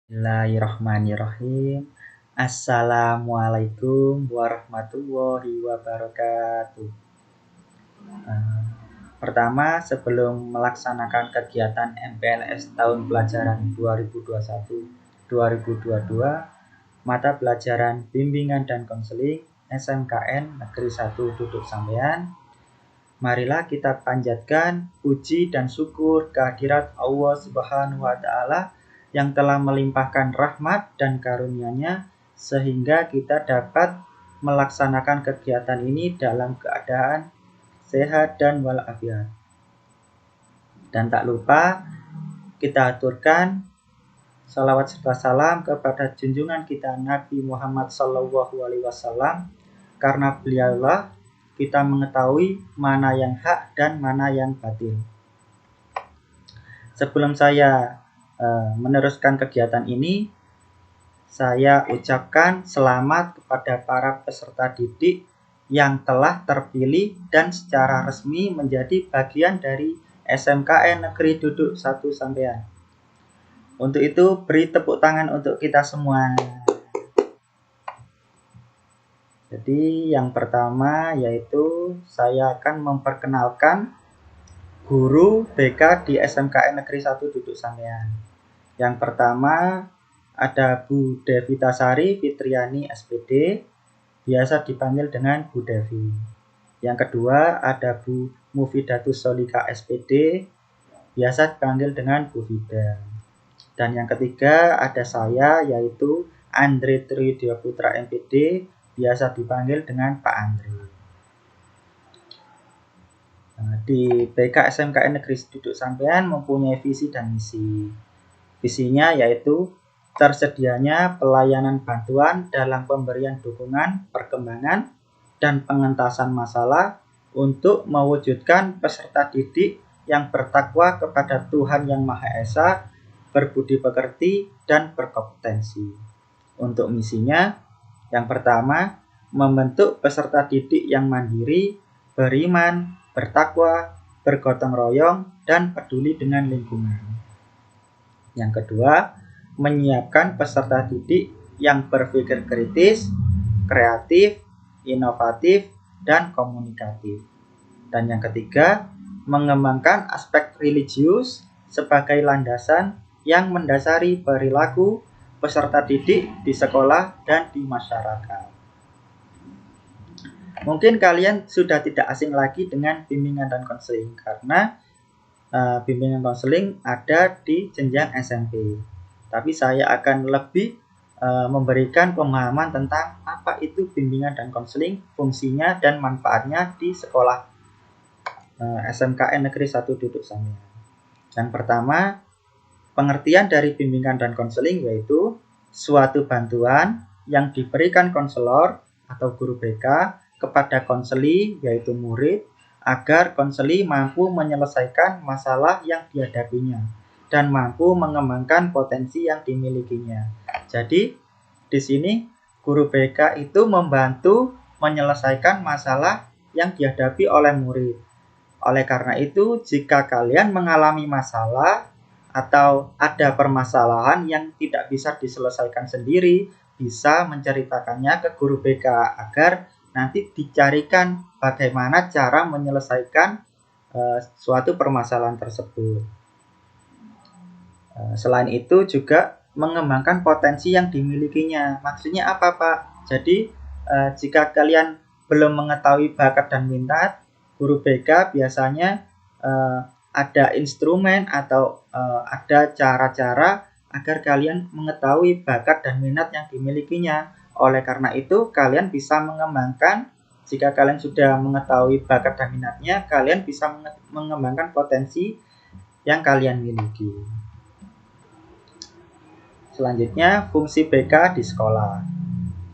Bismillahirrahmanirrahim. Assalamualaikum warahmatullahi wabarakatuh. Pertama, sebelum melaksanakan kegiatan MPLS tahun pelajaran 2021-2022, mata pelajaran Bimbingan dan Konseling SMKN Negeri 1 Duduk Sampean, marilah kita panjatkan puji dan syukur kehadirat Allah Subhanahu wa Ta'ala yang telah melimpahkan rahmat dan karunia-Nya sehingga kita dapat melaksanakan kegiatan ini dalam keadaan sehat dan walafiat. Dan tak lupa kita aturkan salawat serta salam kepada junjungan kita Nabi Muhammad SAW, karena beliaulah kita mengetahui mana yang hak dan mana yang batil. Sebelum saya meneruskan kegiatan ini, saya ucapkan selamat kepada para peserta didik yang telah terpilih dan secara resmi menjadi bagian dari SMKN Negeri Duduk 1 Sampean. Untuk itu, beri tepuk tangan untuk kita semua. Jadi yang pertama yaitu saya akan memperkenalkan guru BK di SMKN Negeri 1 Duduk Sampean. Yang pertama ada Bu Devita Sari Fitriani SPD, biasa dipanggil dengan Bu Devi. Yang kedua ada Bu Mufidatus Solika SPD, biasa dipanggil dengan Bu Vida. Dan yang ketiga ada saya, yaitu Andre Tridio Putra MPD, biasa dipanggil dengan Pak Andre. Di BK SMKN Negeri Duduk Sampean mempunyai visi dan misi. Visinya yaitu tersedianya pelayanan bantuan dalam pemberian dukungan, perkembangan, dan pengentasan masalah untuk mewujudkan peserta didik yang bertakwa kepada Tuhan Yang Maha Esa, berbudi pekerti, dan berkompetensi. Untuk misinya, yang pertama, membentuk peserta didik yang mandiri, beriman, bertakwa, bergotong royong, dan peduli dengan lingkungan. Yang kedua, menyiapkan peserta didik yang berpikir kritis, kreatif, inovatif, dan komunikatif. Dan yang ketiga, mengembangkan aspek religius sebagai landasan yang mendasari perilaku peserta didik di sekolah dan di masyarakat. Mungkin kalian sudah tidak asing lagi dengan bimbingan dan konseling, karena bimbingan konseling ada di jenjang SMP. Tapi saya akan lebih memberikan pemahaman tentang apa itu bimbingan dan konseling, fungsinya dan manfaatnya di sekolah SMKN Negeri 1 Duduk Sampean. Yang pertama, pengertian dari bimbingan dan konseling yaitu suatu bantuan yang diberikan konselor atau guru BK kepada konseli, yaitu murid, agar konseli mampu menyelesaikan masalah yang dihadapinya dan mampu mengembangkan potensi yang dimilikinya. Jadi, di sini guru BK itu membantu menyelesaikan masalah yang dihadapi oleh murid. Oleh karena itu, jika kalian mengalami masalah atau ada permasalahan yang tidak bisa diselesaikan sendiri, bisa menceritakannya ke guru BK agar nanti dicarikan bagaimana cara menyelesaikan suatu permasalahan tersebut. Selain itu juga mengembangkan potensi yang dimilikinya. Maksudnya apa, Pak? Jadi jika kalian belum mengetahui bakat dan minat, guru BK biasanya ada instrumen atau ada cara-cara agar kalian mengetahui bakat dan minat yang dimilikinya. Oleh karena itu, kalian bisa mengembangkan, jika kalian sudah mengetahui bakat dan minatnya, kalian bisa mengembangkan potensi yang kalian miliki. Selanjutnya, fungsi BK di sekolah.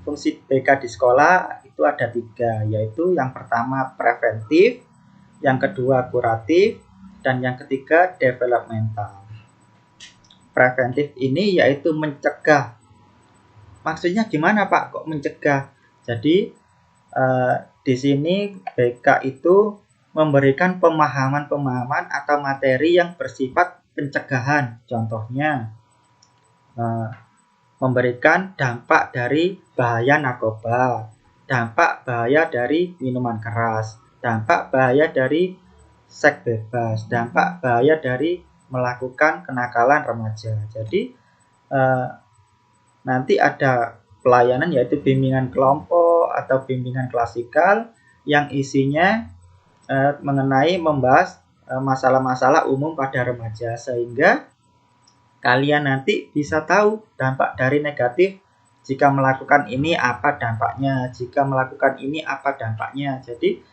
Fungsi BK di sekolah itu ada 3, yaitu yang pertama preventif, yang kedua kuratif, dan yang ketiga developmental. Preventif ini yaitu mencegah. Maksudnya gimana, Pak? Kok mencegah? Jadi di sini BK itu memberikan pemahaman-pemahaman atau materi yang bersifat pencegahan. Contohnya memberikan dampak dari bahaya narkoba, dampak bahaya dari minuman keras, dampak bahaya dari seks bebas, dampak bahaya dari melakukan kenakalan remaja. Jadi nanti ada pelayanan yaitu bimbingan kelompok atau bimbingan klasikal yang isinya mengenai membahas masalah-masalah umum pada remaja, sehingga kalian nanti bisa tahu dampak dari negatif. Jika melakukan ini apa dampaknya, jika melakukan ini apa dampaknya. Jadi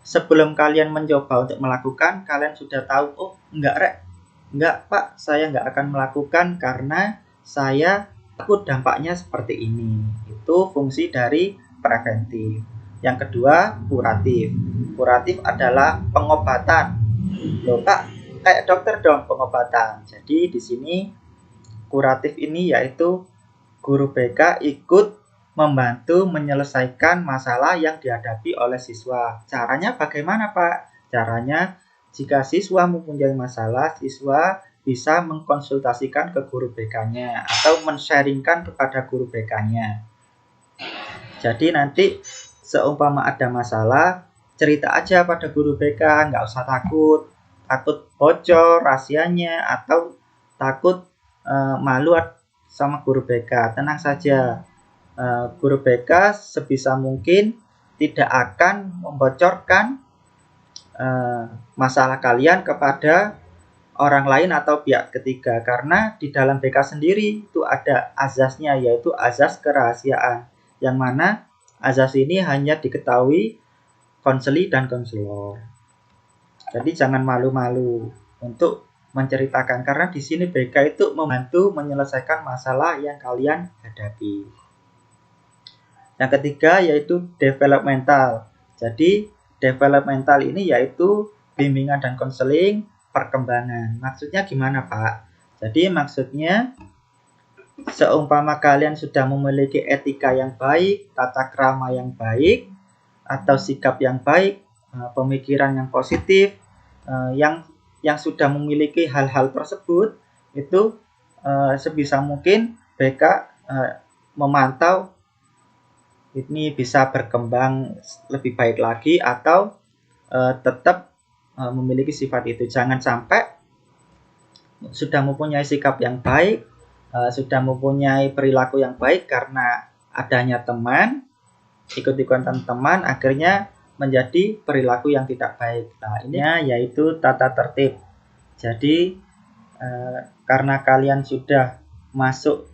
sebelum kalian mencoba untuk melakukan, kalian sudah tahu, oh enggak Pak, saya enggak akan melakukan karena saya takut dampaknya seperti ini. Itu fungsi dari preventif. Yang kedua, kuratif. Kuratif adalah pengobatan. Loh Pak, kayak dokter dong pengobatan. Jadi di sini kuratif ini yaitu guru BK ikut membantu menyelesaikan masalah yang dihadapi oleh siswa. Caranya bagaimana Pak? Caranya jika siswa mempunyai masalah, siswa bisa mengkonsultasikan ke guru BK-nya atau men-sharingkan kepada guru BK-nya. Jadi nanti seumpama ada masalah, cerita aja pada guru BK, nggak usah takut bocor rahasianya atau takut malu sama guru BK. Tenang saja, guru BK sebisa mungkin tidak akan membocorkan masalah kalian kepada orang lain atau pihak ketiga, karena di dalam BK sendiri itu ada azasnya, yaitu azas kerahasiaan, yang mana azas ini hanya diketahui konseli dan konselor. Jadi jangan malu-malu untuk menceritakan, karena di sini BK itu membantu menyelesaikan masalah yang kalian hadapi. Yang ketiga yaitu developmental. Jadi developmental ini yaitu bimbingan dan konseling perkembangan. Maksudnya gimana Pak? Jadi maksudnya seumpama kalian sudah memiliki etika yang baik, tata krama yang baik, atau sikap yang baik, pemikiran yang positif, yang sudah memiliki hal-hal tersebut, itu sebisa mungkin BK memantau ini bisa berkembang lebih baik lagi atau tetap memiliki sifat itu. Jangan sampai sudah mempunyai sikap yang baik, sudah mempunyai perilaku yang baik, karena adanya teman, ikut-ikutan teman, akhirnya menjadi perilaku yang tidak baik. Nah, ini yaitu tata tertib. Jadi karena kalian sudah masuk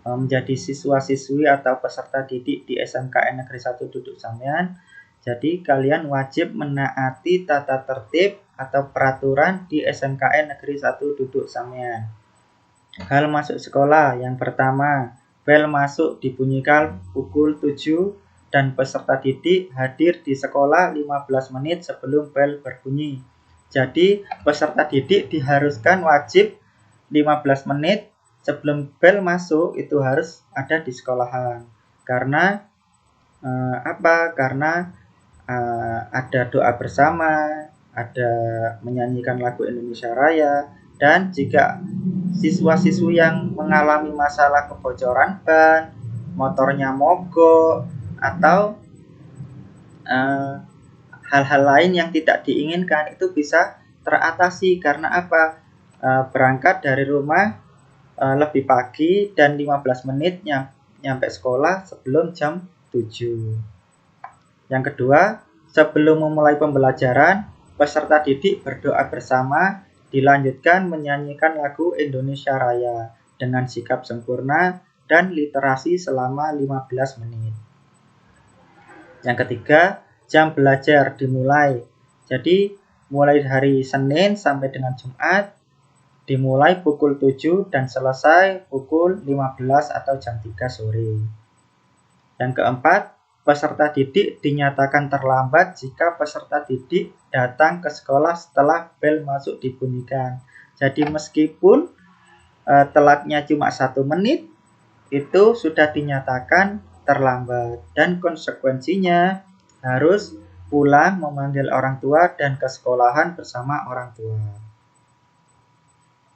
menjadi siswa-siswi atau peserta didik di SMKN Negeri 1 Duduk Samyan, jadi kalian wajib menaati tata tertib atau peraturan di SMKN Negeri 1 Duduk Samyan. Hal masuk sekolah, yang pertama, bel masuk dibunyikan pukul 7 dan peserta didik hadir di sekolah 15 menit sebelum bel berbunyi. Jadi peserta didik diharuskan wajib 15 menit sebelum bel masuk itu harus ada di sekolahan. Karena Karena ada doa bersama, ada menyanyikan lagu Indonesia Raya, dan jika siswa-siswi yang mengalami masalah kebocoran ban, motornya mogok, atau hal-hal lain yang tidak diinginkan, itu bisa teratasi. Karena apa? Berangkat dari rumah lebih pagi dan 15 menit nyampe sekolah sebelum jam 7. Yang kedua, sebelum memulai pembelajaran, peserta didik berdoa bersama, dilanjutkan menyanyikan lagu Indonesia Raya dengan sikap sempurna dan literasi selama 15 menit. Yang ketiga, jam belajar dimulai. Jadi, mulai hari Senin sampai dengan Jumat, dimulai pukul 7 dan selesai pukul 15 atau jam 3 sore. Yang keempat, peserta didik dinyatakan terlambat jika peserta didik datang ke sekolah setelah bel masuk dibunyikan. Jadi meskipun telatnya cuma 1 menit, itu sudah dinyatakan terlambat. Dan konsekuensinya harus pulang memanggil orang tua dan ke sekolahan bersama orang tua.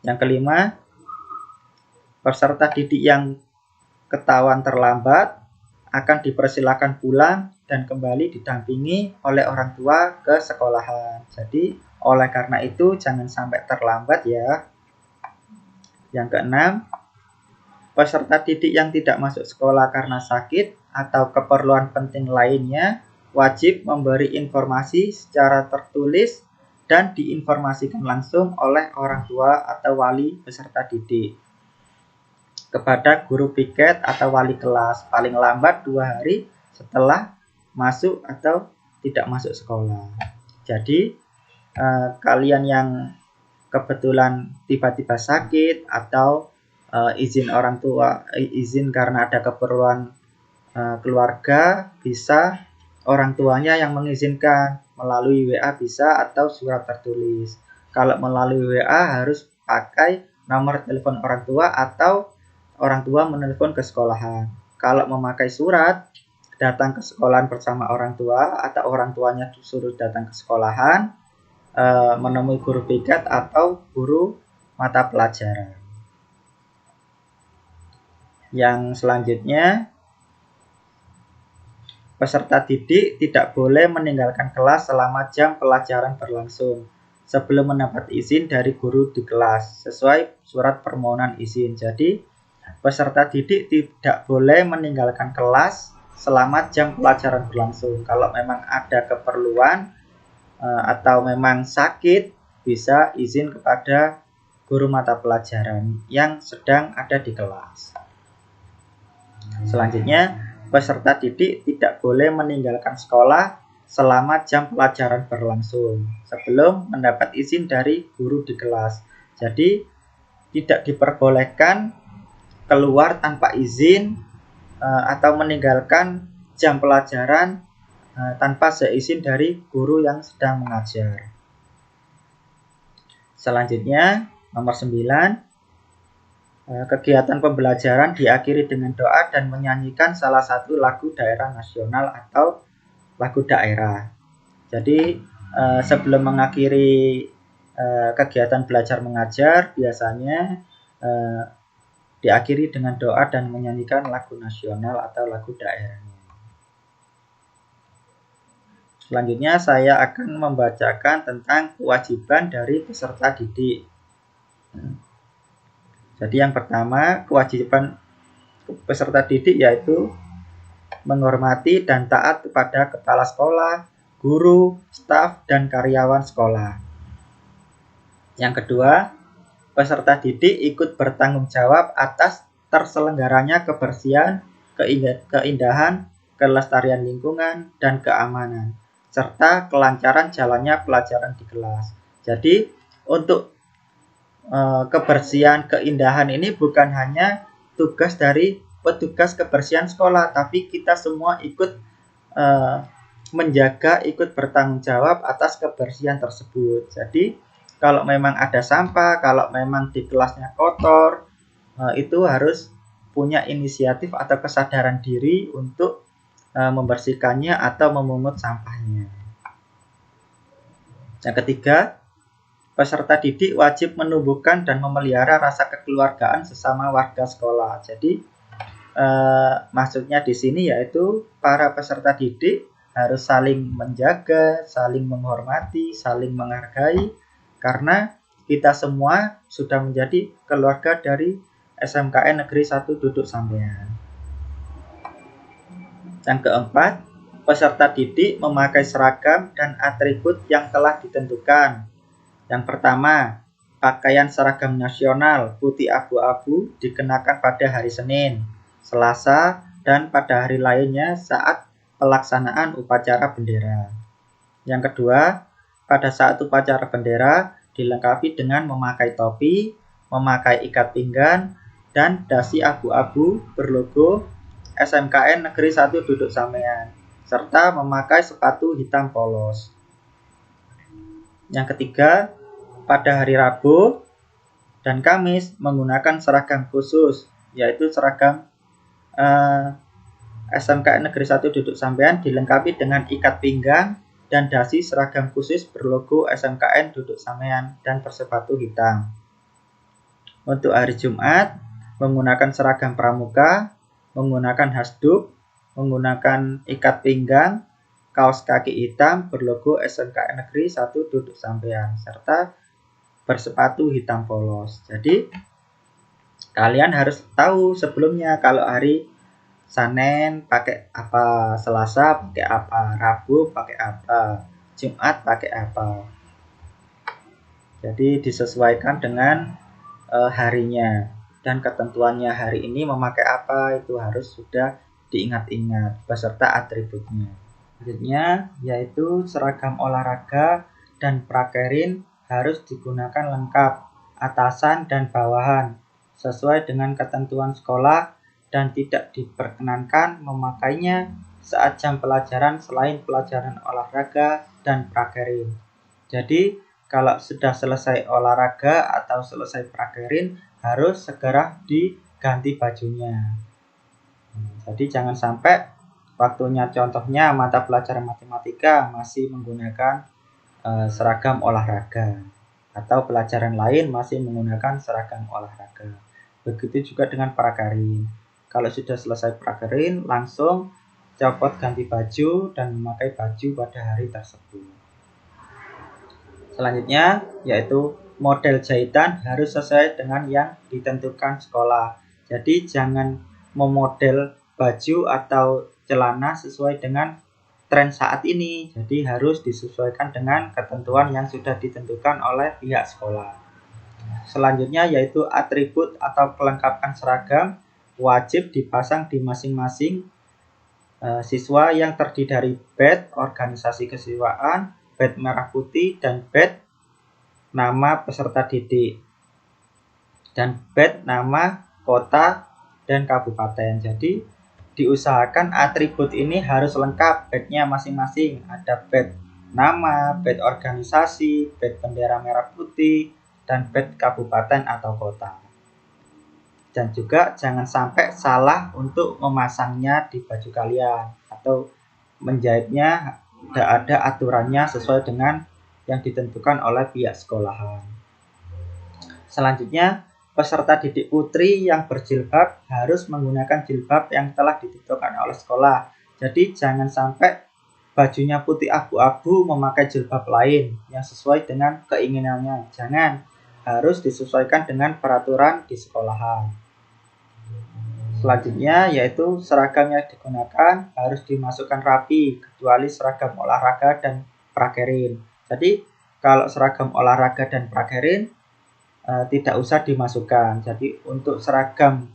Yang kelima, Peserta didik yang ketahuan terlambat akan dipersilakan pulang dan kembali didampingi oleh orang tua ke sekolahan. Jadi, oleh karena itu jangan sampai terlambat ya. Yang keenam, peserta didik yang tidak masuk sekolah karena sakit atau keperluan penting lainnya wajib memberi informasi secara tertulis dan diinformasikan langsung oleh orang tua atau wali peserta didik kepada guru piket atau wali kelas paling lambat 2 hari setelah masuk atau tidak masuk sekolah. Jadi kalian yang kebetulan tiba-tiba sakit atau izin orang tua, izin karena ada keperluan keluarga, bisa orang tuanya yang mengizinkan melalui WA bisa atau surat tertulis. Kalau melalui WA harus pakai nomor telepon orang tua atau orang tua menelpon ke sekolahan. Kalau memakai surat, datang ke sekolahan bersama orang tua atau orang tuanya disuruh datang ke sekolahan, menemui guru piket atau guru mata pelajaran. Yang selanjutnya, peserta didik tidak boleh meninggalkan kelas selama jam pelajaran berlangsung sebelum mendapat izin dari guru di kelas sesuai surat permohonan izin. Jadi, peserta didik tidak boleh meninggalkan kelas selama jam pelajaran berlangsung. Kalau memang ada keperluan atau memang sakit, bisa izin kepada guru mata pelajaran yang sedang ada di kelas. Selanjutnya, peserta didik tidak boleh meninggalkan sekolah selama jam pelajaran berlangsung sebelum mendapat izin dari guru di kelas. Jadi, tidak diperbolehkan keluar tanpa izin atau meninggalkan jam pelajaran tanpa seizin dari guru yang sedang mengajar. Selanjutnya, nomor 9, kegiatan pembelajaran diakhiri dengan doa dan menyanyikan salah satu lagu daerah nasional atau lagu daerah. Jadi, sebelum mengakhiri kegiatan belajar mengajar, biasanya diakhiri dengan doa dan menyanyikan lagu nasional atau lagu daerahnya. Selanjutnya saya akan membacakan tentang kewajiban dari peserta didik. Jadi yang pertama, kewajiban peserta didik yaitu menghormati dan taat kepada kepala sekolah, guru, staf, dan karyawan sekolah. Yang kedua, peserta didik ikut bertanggung jawab atas terselenggaranya kebersihan, keindahan, kelestarian lingkungan, dan keamanan, serta kelancaran jalannya pelajaran di kelas. Jadi, untuk kebersihan, keindahan ini bukan hanya tugas dari petugas kebersihan sekolah, tapi kita semua ikut menjaga, ikut bertanggung jawab atas kebersihan tersebut. Jadi, kalau memang ada sampah, kalau memang di kelasnya kotor, itu harus punya inisiatif atau kesadaran diri untuk membersihkannya atau memungut sampahnya. Yang ketiga, peserta didik wajib menumbuhkan dan memelihara rasa kekeluargaan sesama warga sekolah. Jadi, maksudnya di sini yaitu para peserta didik harus saling menjaga, saling menghormati, saling menghargai, karena kita semua sudah menjadi keluarga dari SMKN Negeri 1 Duduk Sampean. Yang keempat, peserta didik memakai seragam dan atribut yang telah ditentukan. Yang pertama, pakaian seragam nasional putih abu-abu dikenakan pada hari Senin, Selasa, dan pada hari lainnya saat pelaksanaan upacara bendera. Yang kedua, pada saat upacara bendera dilengkapi dengan memakai topi, memakai ikat pinggang, dan dasi abu-abu berlogo SMKN Negeri 1 Duduk Sampean, serta memakai sepatu hitam polos. Yang ketiga, pada hari Rabu dan Kamis menggunakan seragam khusus, yaitu seragam SMKN Negeri 1 Duduk Sampean dilengkapi dengan ikat pinggang dan dasi seragam khusus berlogo SMKN Duduk Sampean dan bersepatu hitam. Untuk hari Jumat, menggunakan seragam pramuka, menggunakan hasduk, menggunakan ikat pinggang, kaos kaki hitam berlogo SMKN Negeri 1 Duduk Sampean, serta bersepatu hitam polos. Jadi kalian harus tahu sebelumnya kalau hari Senin pakai apa, Selasa pakai apa, Rabu pakai apa, Jumat pakai apa. Jadi disesuaikan dengan harinya dan ketentuannya hari ini memakai apa itu harus sudah diingat-ingat beserta atributnya. Selanjutnya yaitu seragam olahraga dan prakerin harus digunakan lengkap, atasan dan bawahan, sesuai dengan ketentuan sekolah dan tidak diperkenankan memakainya saat jam pelajaran selain pelajaran olahraga dan prakerin. Jadi kalau sudah selesai olahraga atau selesai prakerin harus segera diganti bajunya. Jadi jangan sampai waktunya, contohnya mata pelajaran matematika masih menggunakan seragam olahraga atau pelajaran lain masih menggunakan seragam olahraga. Begitu juga dengan prakerin. Kalau sudah selesai prakerin langsung copot ganti baju dan memakai baju pada hari tersebut. Selanjutnya yaitu model jahitan harus sesuai dengan yang ditentukan sekolah. Jadi jangan memodel baju atau celana sesuai dengan tren saat ini. Jadi harus disesuaikan dengan ketentuan yang sudah ditentukan oleh pihak sekolah. Selanjutnya yaitu atribut atau kelengkapan seragam wajib dipasang di masing-masing siswa yang terdiri dari badge organisasi kesiswaan, badge merah putih, dan badge nama peserta didik, dan badge nama kota dan kabupaten. Jadi diusahakan atribut ini harus lengkap, badge-nya masing-masing. Ada badge nama, badge organisasi, badge bendera merah putih, dan badge kabupaten atau kota. Dan juga jangan sampai salah untuk memasangnya di baju kalian atau menjahitnya, tidak ada aturannya sesuai dengan yang ditentukan oleh pihak sekolahan. Selanjutnya, peserta didik putri yang berjilbab harus menggunakan jilbab yang telah ditentukan oleh sekolah. Jadi jangan sampai bajunya putih abu-abu memakai jilbab lain yang sesuai dengan keinginannya. Jangan, harus disesuaikan dengan peraturan di sekolahan. Selanjutnya yaitu seragam yang digunakan harus dimasukkan rapi, kecuali seragam olahraga dan prakerin. Jadi kalau seragam olahraga dan prakerin tidak usah dimasukkan. Jadi untuk seragam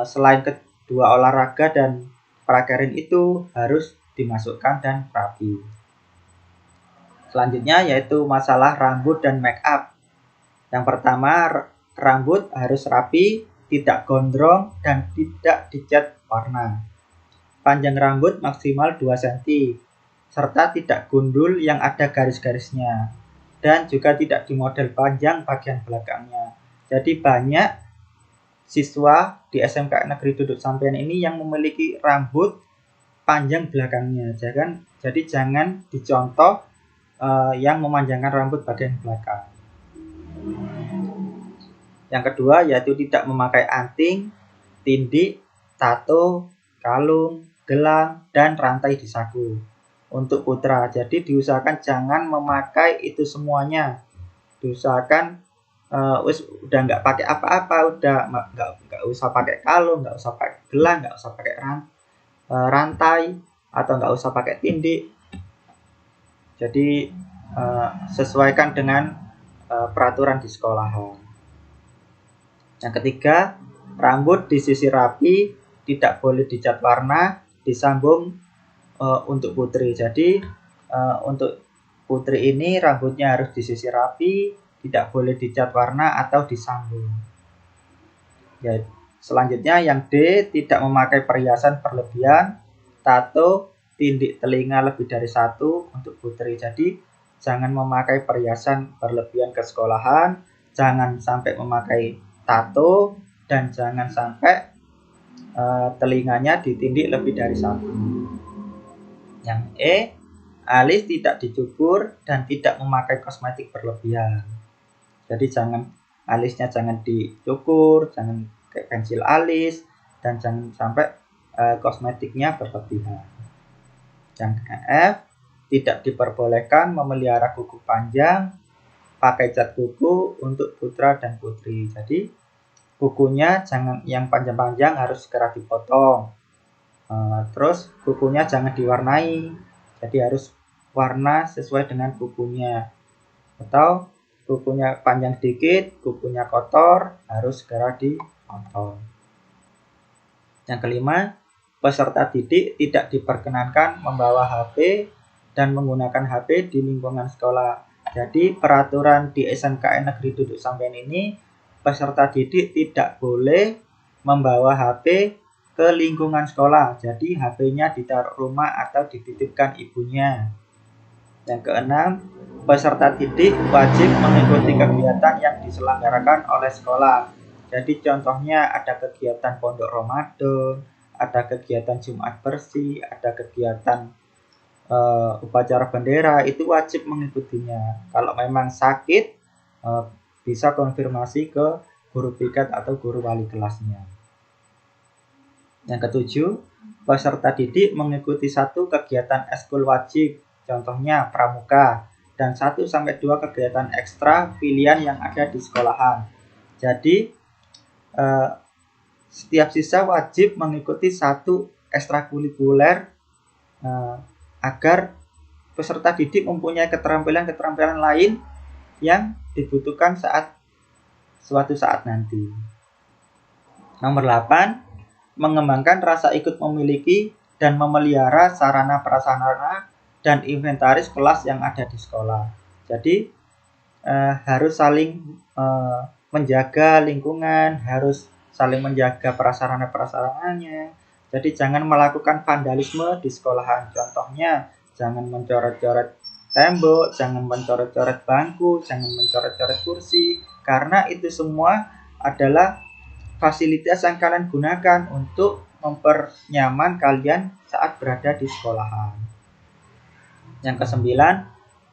selain kedua olahraga dan prakerin itu harus dimasukkan dan rapi. Selanjutnya yaitu masalah rambut dan make up. Yang pertama, rambut harus rapi, tidak gondrong, dan tidak dicat warna. Panjang rambut maksimal 2 cm, serta tidak gundul yang ada garis-garisnya. Dan juga tidak dimodel panjang bagian belakangnya. Jadi banyak siswa di SMK Negeri Duduk Sampean ini yang memiliki rambut panjang belakangnya. Jadi jangan dicontoh yang memanjangkan rambut bagian belakang. Yang kedua yaitu tidak memakai anting, tindik, tato, kalung, gelang, dan rantai di saku untuk putra. Jadi diusahakan jangan memakai itu semuanya. Diusahakan udah nggak pakai apa-apa, udah nggak usah pakai kalung, nggak usah pakai gelang, nggak usah pakai rantai, atau nggak usah pakai tindik. Jadi sesuaikan dengan peraturan di sekolahan. Yang ketiga, rambut disisir rapi, tidak boleh dicat warna, disambung untuk putri. Jadi untuk putri ini rambutnya harus disisir rapi, tidak boleh dicat warna atau disambung. Ya, selanjutnya yang D, tidak memakai perhiasan berlebihan, tato, tindik telinga lebih dari 1 untuk putri. Jadi jangan memakai perhiasan berlebihan ke sekolahan, jangan sampai memakai tato, dan jangan sampai telinganya ditindik lebih dari 1. Yang E, alis tidak dicukur dan tidak memakai kosmetik berlebihan. Jadi alisnya jangan dicukur, jangan kayak pensil alis, dan jangan sampai kosmetiknya berlebihan. Yang F, tidak diperbolehkan memelihara kuku panjang, pakai cat kuku untuk putra dan putri. Jadi kukunya jangan yang panjang-panjang, harus segera dipotong. Terus kukunya jangan diwarnai, jadi harus warna sesuai dengan kukunya. Atau kukunya panjang sedikit, kukunya kotor, harus segera dipotong. Yang kelima, peserta didik tidak diperkenankan membawa HP dan menggunakan HP di lingkungan sekolah. Jadi peraturan di SMKN Negeri Duduk Sampean ini, peserta didik tidak boleh membawa HP ke lingkungan sekolah. Jadi HP-nya ditaruh rumah atau dititipkan ibunya. Yang keenam, peserta didik wajib mengikuti kegiatan yang diselenggarakan oleh sekolah. Jadi contohnya ada kegiatan pondok Ramadan, ada kegiatan Jumat bersih, ada kegiatan upacara bendera, itu wajib mengikutinya. Kalau memang sakit, bisa konfirmasi ke guru piket atau guru wali kelasnya. Yang ketujuh, peserta didik mengikuti satu kegiatan ekskul wajib, contohnya pramuka, dan 1-2 kegiatan ekstra pilihan yang ada di sekolahan. Jadi setiap siswa wajib mengikuti satu ekstrakurikuler agar peserta didik mempunyai keterampilan-keterampilan lain yang dibutuhkan suatu saat nanti. Nomor 8, mengembangkan rasa ikut memiliki dan memelihara sarana prasarana dan inventaris kelas yang ada di sekolah. Jadi harus saling menjaga lingkungan, harus saling menjaga prasarana-prasarananya. Jadi jangan melakukan vandalisme di sekolahan. Contohnya jangan mencoret-coret tembok, jangan mencoret-coret bangku, jangan mencoret-coret kursi, karena itu semua adalah fasilitas yang kalian gunakan untuk mempernyaman kalian saat berada di sekolahan. Yang kesembilan,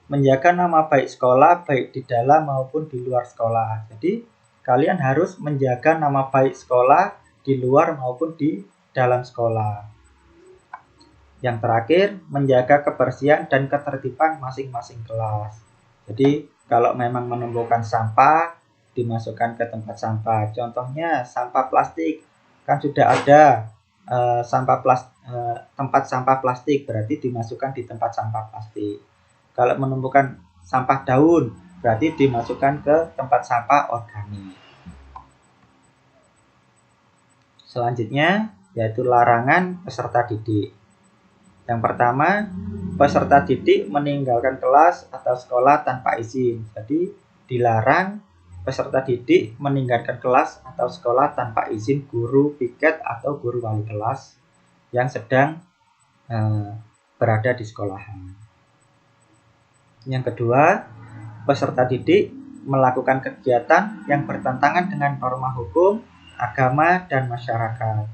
menjaga nama baik sekolah baik di dalam maupun di luar sekolah. Jadi kalian harus menjaga nama baik sekolah di luar maupun di dalam sekolah. Yang terakhir, menjaga kebersihan dan ketertiban masing-masing kelas. Jadi kalau memang menemukan sampah, dimasukkan ke tempat sampah. Contohnya sampah plastik, kan sudah ada tempat sampah plastik, berarti dimasukkan di tempat sampah plastik. Kalau menemukan sampah daun, berarti dimasukkan ke tempat sampah organik. Selanjutnya yaitu larangan peserta didik. Yang pertama, peserta didik meninggalkan kelas atau sekolah tanpa izin. Jadi dilarang peserta didik meninggalkan kelas atau sekolah tanpa izin guru piket atau guru wali kelas yang sedang berada di sekolahan. Yang kedua, peserta didik melakukan kegiatan yang bertentangan dengan norma hukum, agama, dan masyarakat.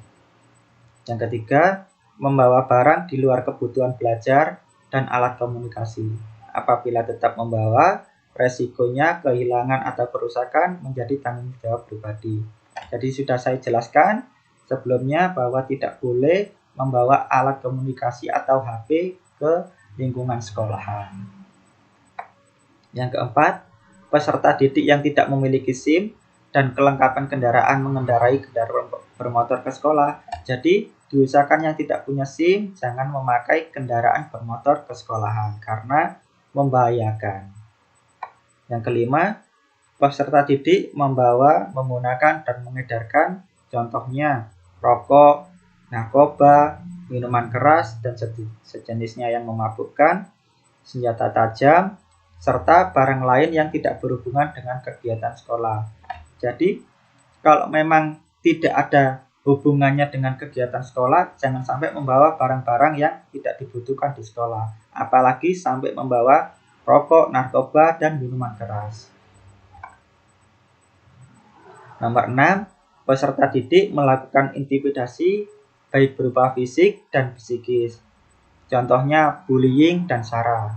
Yang ketiga, membawa barang di luar kebutuhan belajar dan alat komunikasi. Apabila tetap membawa, resikonya kehilangan atau kerusakan menjadi tanggung jawab pribadi. Jadi sudah saya jelaskan sebelumnya bahwa tidak boleh membawa alat komunikasi atau HP ke lingkungan sekolahan. Yang keempat, peserta didik yang tidak memiliki SIM dan kelengkapan kendaraan mengendarai kendaraan bermotor ke sekolah. Jadi diusahakan yang tidak punya SIM jangan memakai kendaraan bermotor ke sekolahan karena membahayakan. Yang kelima, peserta didik membawa, menggunakan, dan mengedarkan contohnya rokok, narkoba, minuman keras, dan sejenisnya yang memabukkan, senjata tajam, serta barang lain yang tidak berhubungan dengan kegiatan sekolah. Jadi, kalau memang tidak ada hubungannya dengan kegiatan sekolah, jangan sampai membawa barang-barang yang tidak dibutuhkan di sekolah. Apalagi sampai membawa rokok, narkoba, dan minuman keras. Nomor 6, peserta didik melakukan intimidasi baik berupa fisik dan psikis. Contohnya bullying dan sara.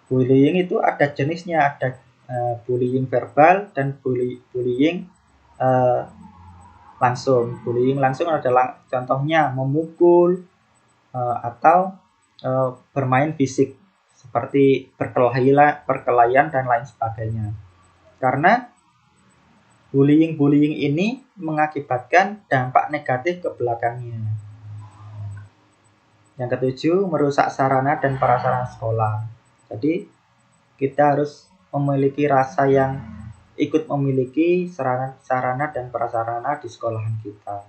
Bullying itu ada jenisnya, ada bullying verbal dan bullying langsung. Bullying langsung adalah contohnya memukul atau bermain fisik seperti perkelahian dan lain sebagainya. Karena bullying ini mengakibatkan dampak negatif ke belakangnya. Yang ketujuh, merusak sarana dan prasarana sekolah. Jadi kita harus memiliki rasa yang ikut memiliki sarana dan prasarana di sekolahan kita.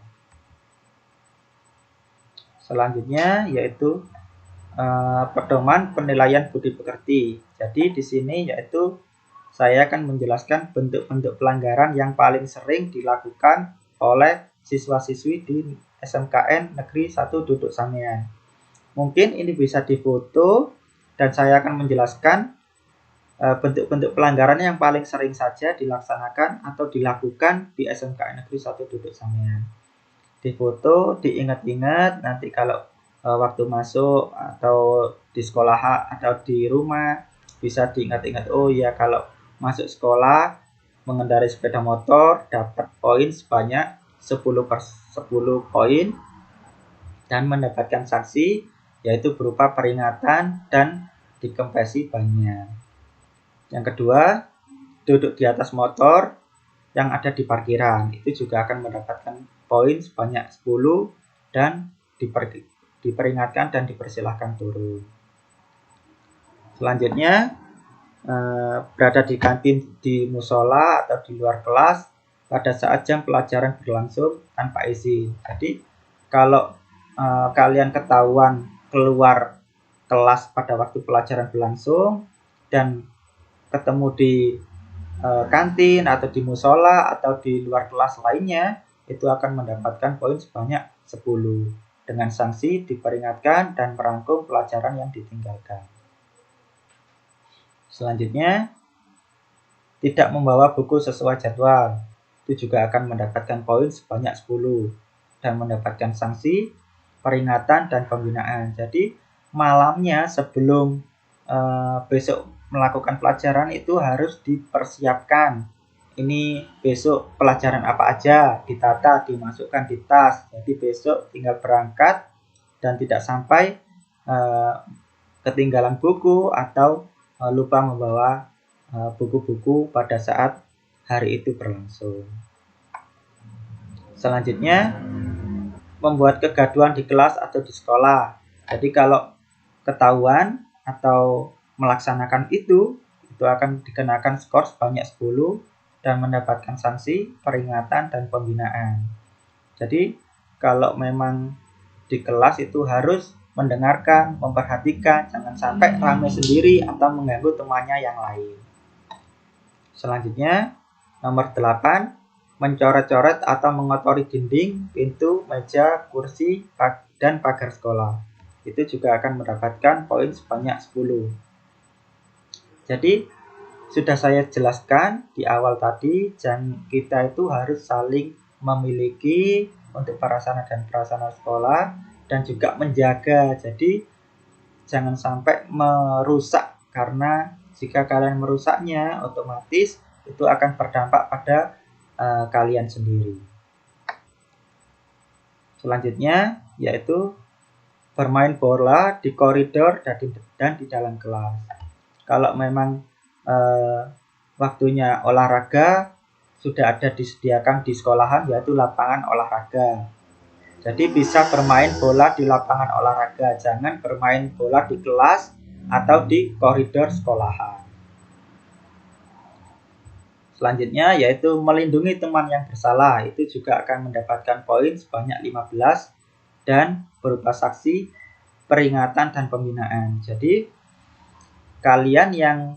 Selanjutnya yaitu pedoman penilaian budi pekerti. Jadi di sini yaitu saya akan menjelaskan bentuk-bentuk pelanggaran yang paling sering dilakukan oleh siswa-siswi di SMKN Negeri 1 Duduk Sampean. Mungkin ini bisa difoto dan saya akan menjelaskan bentuk-bentuk pelanggaran yang paling sering saja dilaksanakan atau dilakukan di SMKN Negeri 1 Duduk Sampean. Difoto, diingat-ingat, nanti kalau waktu masuk atau di sekolah atau di rumah bisa diingat-ingat, oh ya kalau masuk sekolah mengendarai sepeda motor dapat poin sebanyak 10 poin dan mendapatkan sanksi yaitu berupa peringatan dan dikempesi bannya. Yang kedua, duduk di atas motor yang ada di parkiran itu juga akan mendapatkan poin sebanyak 10 dan diperingatkan dan dipersilahkan turun. Selanjutnya, berada di kantin di musola atau di luar kelas pada saat jam pelajaran berlangsung tanpa izin. Jadi kalau kalian ketahuan keluar kelas pada waktu pelajaran berlangsung dan ketemu di kantin atau di musola atau di luar kelas lainnya, itu akan mendapatkan poin sebanyak 10 dengan sanksi diperingatkan dan merangkum pelajaran yang ditinggalkan. Selanjutnya, tidak membawa buku sesuai jadwal, itu juga akan mendapatkan poin sebanyak 10 dan mendapatkan sanksi, peringatan, dan pembinaan. Jadi malamnya sebelum besok melakukan pelajaran itu harus dipersiapkan. Ini besok pelajaran apa aja, ditata, dimasukkan di tas. Jadi besok tinggal berangkat dan tidak sampai ketinggalan buku atau lupa membawa buku-buku pada saat hari itu berlangsung. Selanjutnya, membuat kegaduhan di kelas atau di sekolah. Jadi kalau ketahuan atau melaksanakan itu akan dikenakan skor sebanyak 10 dan mendapatkan sanksi, peringatan, dan pembinaan. Jadi kalau memang di kelas itu harus mendengarkan, memperhatikan, jangan sampai ramai sendiri atau mengganggu temannya yang lain. Selanjutnya, nomor 8, mencoret-coret atau mengotori dinding, pintu, meja, kursi, dan pagar sekolah. Itu juga akan mendapatkan poin sebanyak 10. Jadi, sudah saya jelaskan di awal tadi, kita itu harus saling memiliki untuk prasarana dan prasarana sekolah dan juga menjaga. Jadi, jangan sampai merusak, karena jika kalian merusaknya, otomatis itu akan berdampak pada kalian sendiri. Selanjutnya yaitu bermain bola di koridor dan di dalam kelas. Kalau memang waktunya olahraga sudah ada disediakan di sekolahan yaitu lapangan olahraga. Jadi bisa bermain bola di lapangan olahraga, jangan bermain bola di kelas atau di koridor sekolahan. Selanjutnya yaitu melindungi teman yang bersalah, itu juga akan mendapatkan poin sebanyak 15 dan berupa saksi, peringatan, dan pembinaan. Jadi kalian yang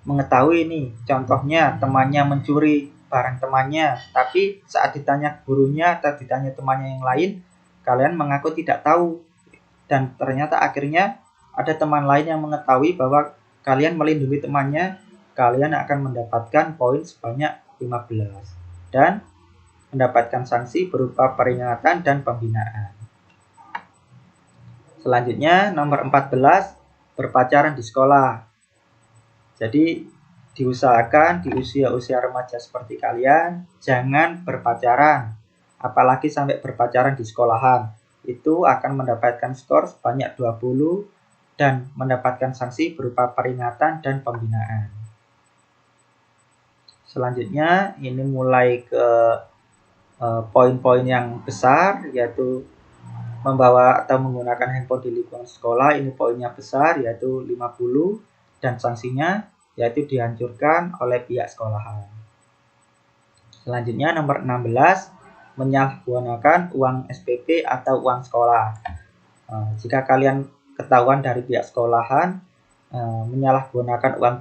mengetahui nih, contohnya temannya mencuri barang temannya, tapi saat ditanya gurunya atau ditanya temannya yang lain, kalian mengaku tidak tahu. Dan ternyata akhirnya ada teman lain yang mengetahui bahwa kalian melindungi temannya, kalian akan mendapatkan poin sebanyak 15 dan mendapatkan sanksi berupa peringatan dan pembinaan. Selanjutnya nomor 14, berpacaran di sekolah. Jadi diusahakan di usia-usia remaja seperti kalian jangan berpacaran apalagi sampai berpacaran di sekolahan, itu akan mendapatkan skor sebanyak 20 dan mendapatkan sanksi berupa peringatan dan pembinaan. Selanjutnya ini mulai ke poin-poin yang besar, yaitu membawa atau menggunakan handphone di lingkungan sekolah. Ini poinnya besar, yaitu 50, dan sanksinya yaitu dihancurkan oleh pihak sekolahan. Selanjutnya nomor 16, menyalahgunakan uang SPP atau uang sekolah. Jika kalian ketahuan dari pihak sekolahan menyalahgunakan uang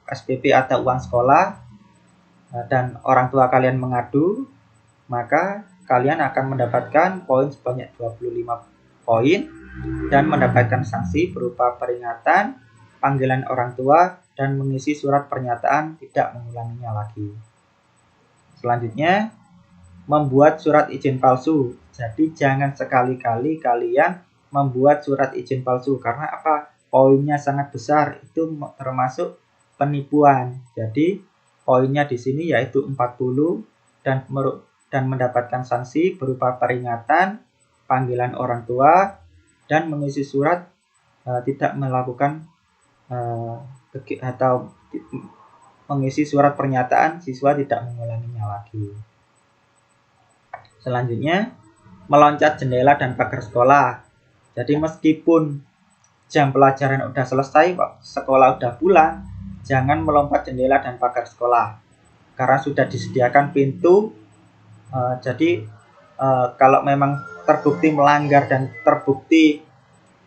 SPP atau uang sekolah dan orang tua kalian mengadu, maka kalian akan mendapatkan poin sebanyak 25 poin dan mendapatkan sanksi berupa peringatan, panggilan orang tua, dan mengisi surat pernyataan tidak mengulanginya lagi. Selanjutnya, membuat surat izin palsu. Jadi jangan sekali-kali kalian membuat surat izin palsu, karena apa? Poinnya sangat besar, itu termasuk penipuan. Jadi poinnya di sini yaitu 40 dan mendapatkan sanksi berupa peringatan, panggilan orang tua, dan mengisi surat tidak melakukan atau mengisi surat pernyataan siswa tidak mengulanginya lagi. Selanjutnya, meloncat jendela dan pagar sekolah. Jadi meskipun jam pelajaran udah selesai, sekolah udah pulang, jangan melompat jendela dan pagar sekolah, karena sudah disediakan pintu. Jadi kalau memang terbukti melanggar dan terbukti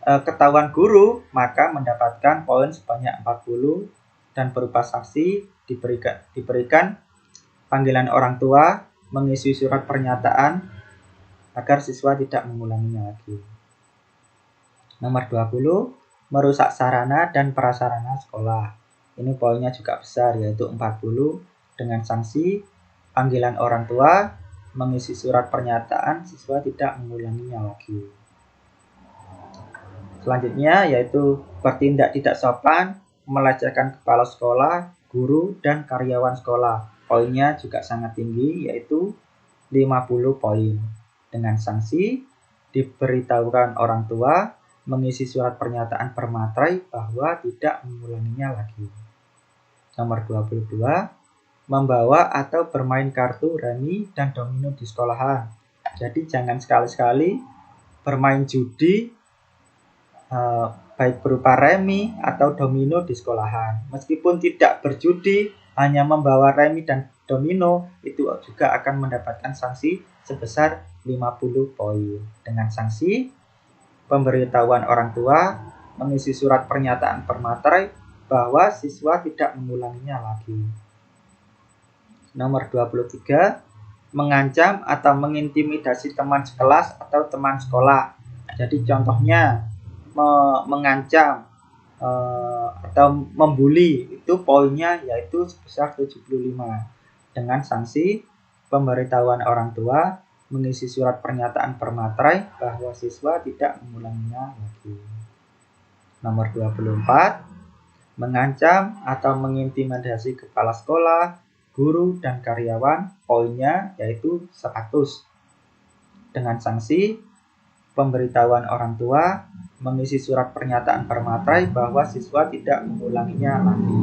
ketahuan guru, maka mendapatkan poin sebanyak 40 dan berupa sanksi diberikan panggilan orang tua, mengisi surat pernyataan agar siswa tidak mengulanginya lagi. Nomor 20, merusak sarana dan prasarana sekolah. Ini poinnya juga besar, yaitu 40 dengan sanksi panggilan orang tua, mengisi surat pernyataan siswa tidak mengulanginya lagi. Selanjutnya yaitu bertindak tidak sopan, melecehkan kepala sekolah, guru, dan karyawan sekolah. Poinnya juga sangat tinggi, yaitu 50 poin. Dengan sanksi diberitahukan orang tua, mengisi surat pernyataan per materai bahwa tidak mengulanginya lagi. Nomor 22, membawa atau bermain kartu, remi, dan domino di sekolahan. Jadi jangan sekali-sekali bermain judi baik berupa remi atau domino di sekolahan. Meskipun tidak berjudi, hanya membawa remi dan domino, itu juga akan mendapatkan sanksi sebesar 50 poin. Dengan sanksi pemberitahuan orang tua, mengisi surat pernyataan per materai bahwa siswa tidak mengulanginya lagi. Nomor 23, mengancam atau mengintimidasi teman sekelas atau teman sekolah. Jadi contohnya mengancam atau membuli, itu poinnya yaitu sebesar 75. Dengan sanksi pemberitahuan orang tua, mengisi surat pernyataan per materai bahwa siswa tidak mengulanginya lagi. Nomor 24, mengancam atau mengintimidasi kepala sekolah, guru, dan karyawan, poinnya yaitu 100. Dengan sanksi pemberitahuan orang tua, mengisi surat pernyataan per materai bahwa siswa tidak mengulanginya lagi.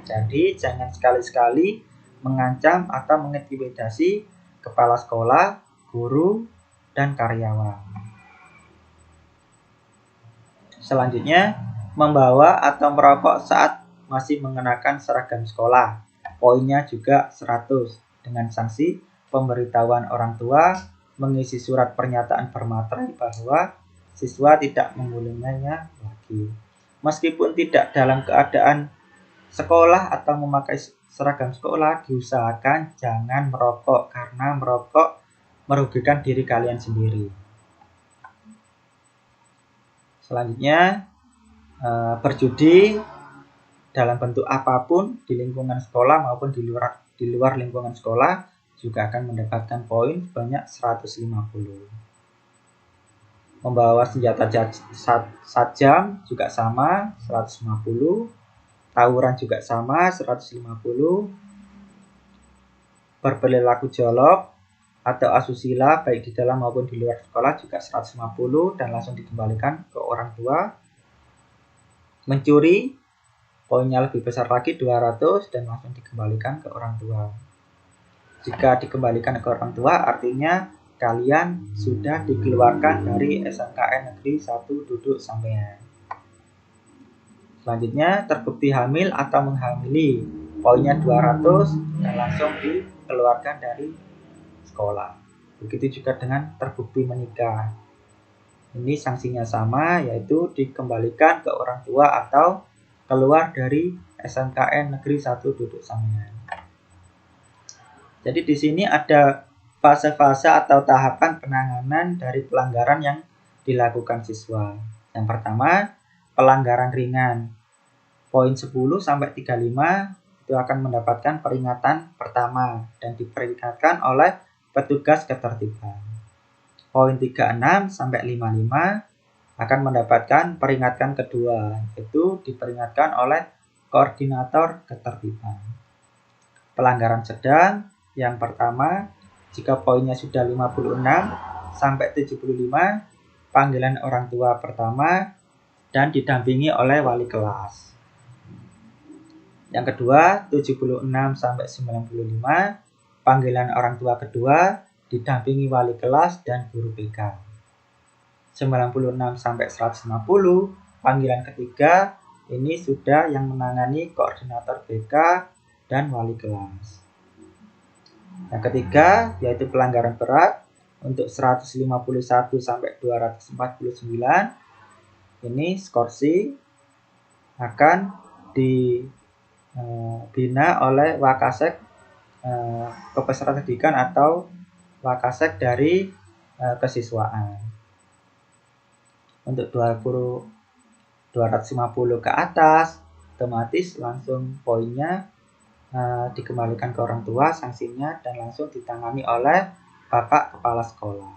Jadi jangan sekali-sekali mengancam atau mengintimidasi kepala sekolah, guru, dan karyawan. Selanjutnya, membawa atau merokok saat masih mengenakan seragam sekolah. Poinnya juga 100. Dengan sanksi pemberitahuan orang tua, mengisi surat pernyataan per materai bahwa siswa tidak mengulanginya lagi. Meskipun tidak dalam keadaan sekolah atau memakai seragam sekolah, diusahakan jangan merokok, karena merokok merugikan diri kalian sendiri. Selanjutnya, berjudi dalam bentuk apapun di lingkungan sekolah maupun di luar lingkungan sekolah juga akan mendapatkan poin sebanyak 150. Membawa senjata tajam juga sama, 150. Tawuran juga sama, 150. Berperilaku jorok atau asusila baik di dalam maupun di luar sekolah juga 150 dan langsung dikembalikan ke orang tua. Mencuri, poinnya lebih besar lagi 200 dan langsung dikembalikan ke orang tua. Jika dikembalikan ke orang tua artinya kalian sudah dikeluarkan dari SMKN Negeri 1 Duduk Sampean. Selanjutnya terbukti hamil atau menghamili, poinnya 200 dan langsung dikeluarkan dari sekolah. Begitu juga dengan terbukti menikah. Ini sanksinya sama, yaitu dikembalikan ke orang tua atau keluar dari SMKN Negeri 1 Duduk Sampean. Jadi di sini ada fase-fase atau tahapan penanganan dari pelanggaran yang dilakukan siswa. Yang pertama, pelanggaran ringan. Poin 10 sampai 35 itu akan mendapatkan peringatan pertama dan diperingatkan oleh petugas ketertiban. Poin 36 sampai 55 akan mendapatkan peringatan kedua, yaitu diperingatkan oleh koordinator ketertiban. Pelanggaran sedang yang pertama, jika poinnya sudah 56 sampai 75, panggilan orang tua pertama dan didampingi oleh wali kelas. Yang kedua, 76 sampai 95, panggilan orang tua kedua didampingi wali kelas dan guru BK. 96 sampai 150, panggilan ketiga ini sudah yang menangani koordinator BK dan wali kelas. Yang ketiga yaitu pelanggaran berat untuk 151 sampai 249, ini skorsi akan dibina oleh Wakasek Kepeserta Didikan atau Wakasek dari kesiswaan. Untuk 250 ke atas otomatis langsung poinnya dikembalikan ke orang tua sanksinya dan langsung ditangani oleh Bapak Kepala Sekolah.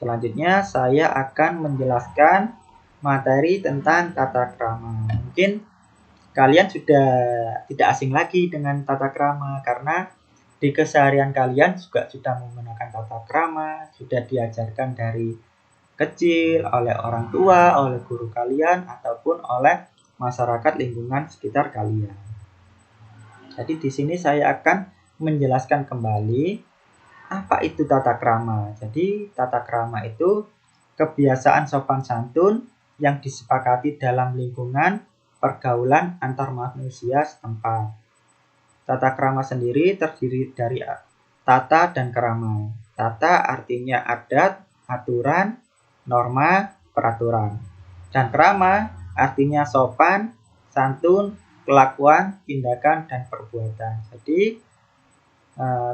Selanjutnya saya akan menjelaskan materi tentang tata krama. Mungkin kalian sudah tidak asing lagi dengan tata krama karena di keseharian kalian juga sudah menggunakan tata krama, sudah diajarkan dari kecil oleh orang tua, oleh guru kalian, ataupun oleh masyarakat lingkungan sekitar kalian. Jadi di sini saya akan menjelaskan kembali apa itu tata krama. Jadi tata krama itu kebiasaan sopan santun yang disepakati dalam lingkungan pergaulan antar manusia setempat. Tata krama sendiri terdiri dari tata dan krama. Tata artinya adat, aturan, norma, peraturan. Dan krama artinya sopan, santun, kelakuan, tindakan, dan perbuatan. Jadi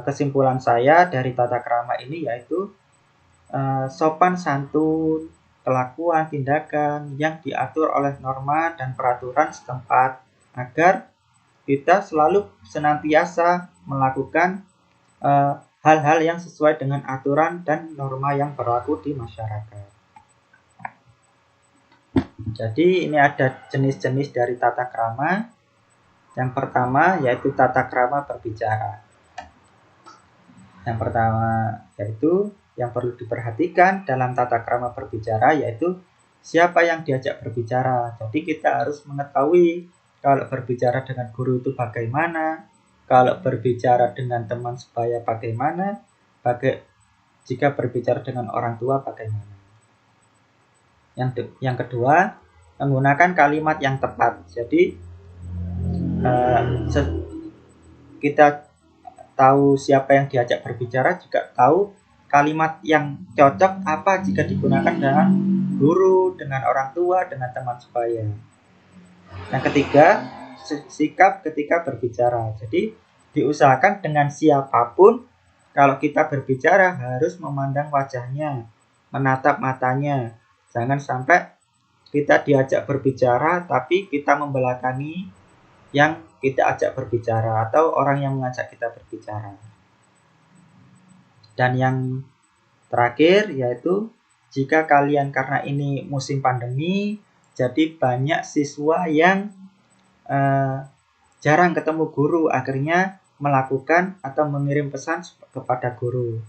kesimpulan saya dari tata krama ini yaitu sopan, santun, kelakuan, tindakan yang diatur oleh norma dan peraturan setempat agar kita selalu senantiasa melakukan hal-hal yang sesuai dengan aturan dan norma yang berlaku di masyarakat. Jadi ini ada jenis-jenis dari tata krama. Yang pertama yaitu tata krama berbicara. Yang pertama yaitu yang perlu diperhatikan dalam tata krama berbicara yaitu siapa yang diajak berbicara. Jadi kita harus mengetahui kalau berbicara dengan guru itu bagaimana, kalau berbicara dengan teman sebaya bagaimana, jika berbicara dengan orang tua bagaimana. Yang kedua, menggunakan kalimat yang tepat. Jadi kita tahu siapa yang diajak berbicara, juga tahu kalimat yang cocok apa jika digunakan dengan guru, dengan orang tua, dengan teman sebaya. Yang ketiga, sikap ketika berbicara. Jadi diusahakan dengan siapapun kalau kita berbicara harus memandang wajahnya, menatap matanya. Jangan sampai kita diajak berbicara tapi kita membelakangi yang kita ajak berbicara atau orang yang mengajak kita berbicara. Dan yang terakhir yaitu jika kalian karena ini musim pandemi, jadi banyak siswa yang jarang ketemu guru, akhirnya melakukan atau mengirim pesan kepada guru.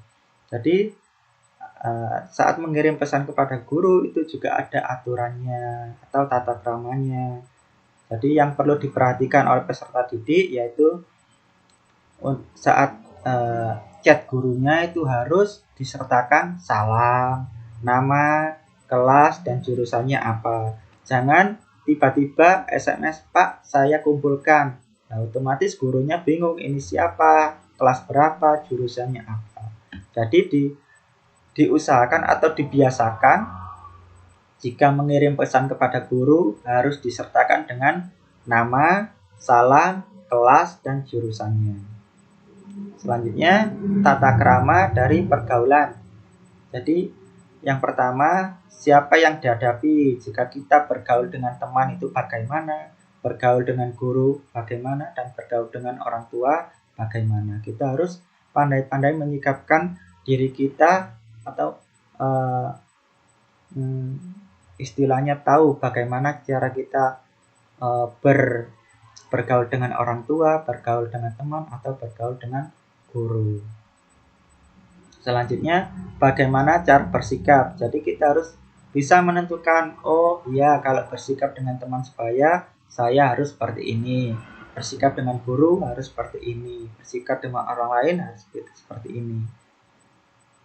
Jadi saat mengirim pesan kepada guru itu juga ada aturannya atau tata keramanya. Jadi yang perlu diperhatikan oleh peserta didik yaitu saat chat gurunya itu harus disertakan salam, nama, kelas, dan jurusannya apa. Jangan tiba-tiba SMS, "Pak, saya kumpulkan." Nah, otomatis gurunya bingung, ini siapa, kelas berapa, jurusannya apa. Jadi diusahakan atau dibiasakan jika mengirim pesan kepada guru harus disertakan dengan nama, salam, kelas, dan jurusannya. Selanjutnya, tata krama dari pergaulan. Jadi, yang pertama, siapa yang dihadapi? Jika kita bergaul dengan teman itu bagaimana? Bergaul dengan guru bagaimana? Dan bergaul dengan orang tua bagaimana? Kita harus pandai-pandai menyikapkan diri kita atau istilahnya tahu bagaimana cara kita bergaul dengan orang tua, bergaul dengan teman, atau bergaul dengan guru. Selanjutnya, bagaimana cara bersikap. Jadi kita harus bisa menentukan, oh ya kalau bersikap dengan teman sebaya, saya harus seperti ini. Bersikap dengan guru harus seperti ini. Bersikap dengan orang lain harus seperti ini.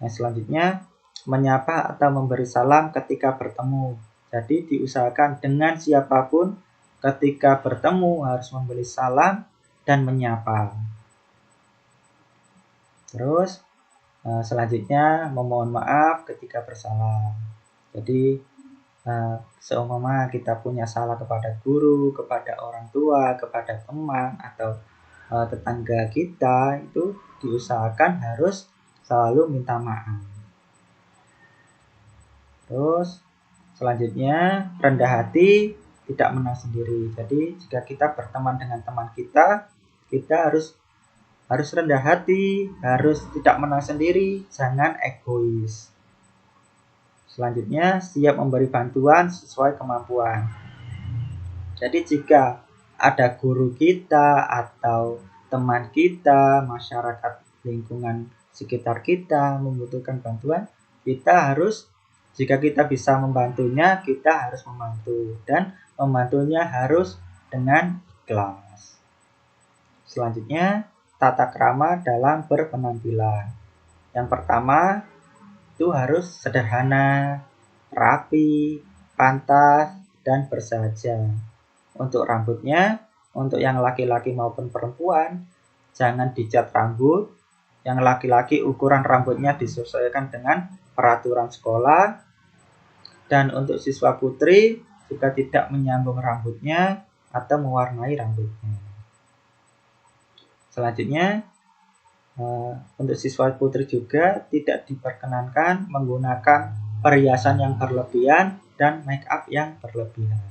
Nah, selanjutnya, menyapa atau memberi salam ketika bertemu. Jadi diusahakan dengan siapapun ketika bertemu harus memberi salam dan menyapa. Terus selanjutnya memohon maaf ketika bersalah. Jadi seumpama kita punya salah kepada guru, kepada orang tua, kepada teman atau tetangga kita, itu diusahakan harus selalu minta maaf. Terus selanjutnya rendah hati, tidak menang sendiri. Jadi jika kita berteman dengan teman kita harus rendah hati, harus tidak menang sendiri, jangan egois. Selanjutnya siap memberi bantuan sesuai kemampuan. Jadi jika ada guru kita atau teman kita, masyarakat lingkungan sekitar kita membutuhkan bantuan, kita harus, jika kita bisa membantunya, kita harus membantu, dan membantunya harus dengan ikhlas. Selanjutnya, tata krama dalam berpenampilan. Yang pertama, itu harus sederhana, rapi, pantas, dan bersahaja. Untuk rambutnya, untuk yang laki-laki maupun perempuan, jangan dicat rambut. Yang laki-laki ukuran rambutnya disesuaikan dengan peraturan sekolah. Dan untuk siswa putri juga tidak menyambung rambutnya atau mewarnai rambutnya. Selanjutnya, untuk siswa putri juga tidak diperkenankan menggunakan perhiasan yang berlebihan dan make up yang berlebihan.